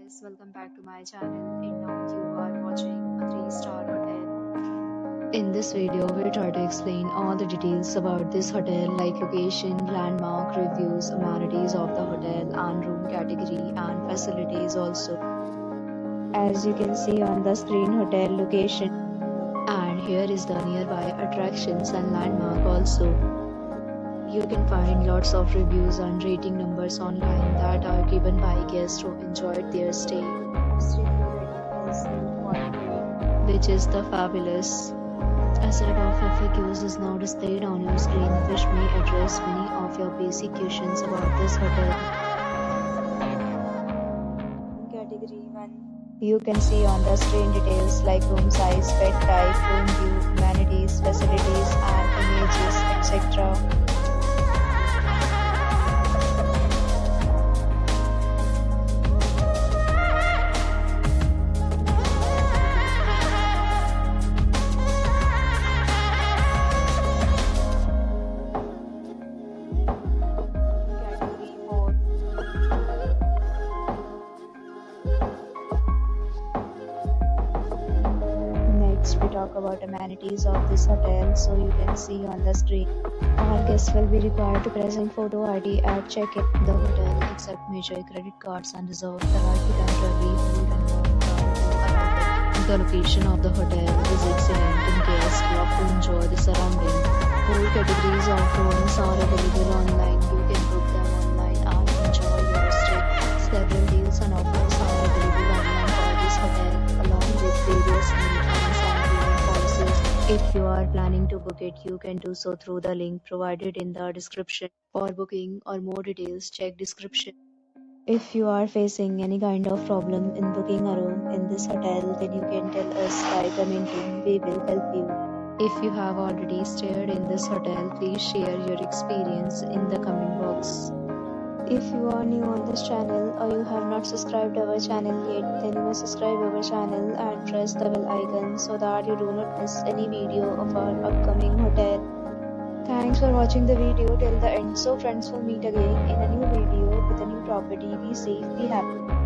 guys, welcome back to my channel, and now you are watching a 3-star hotel. In this video, we'll try to explain all the details about this hotel like location, landmark, reviews, amenities of the hotel and room category and facilities also. As you can see on the screen, hotel location, and here is the nearby attractions and landmark also. You can find lots of reviews and rating numbers online that are given by guests who enjoyed their stay, which is the fabulous. A set of FAQs is now displayed on your screen which may address many of your basic questions about this hotel. Category 1. You can see on the screen details like room size, bed type, room view, amenities, facilities and images, etc. We talk about amenities of this hotel, so you can see on the screen. All guests will be required to present photo ID at check-in. The hotel accepts major credit cards and reserves the right to temporarily hold and loan prior to arrival. The location of the hotel is excellent and guests love to enjoy the surrounding. All categories of rooms are available online. You can book them online and enjoy your stay. Several deals and offers are available online for this hotel, along with various amenities and payment policies. If you are planning to book it, you can do so through the link provided in the description. For booking or more details, check description. If you are facing any kind of problem in booking a room in this hotel, then you can tell us by commenting. We will help you. If you have already stayed in this hotel, please share your experience in the comment box. If you are new on this channel or you have not subscribed our channel yet, then you must subscribe our channel and press the bell icon so that you do not miss any video of our upcoming hotel. Thanks for watching the video till the end. So friends, will meet again in a new video with a new property. Be safe, be happy.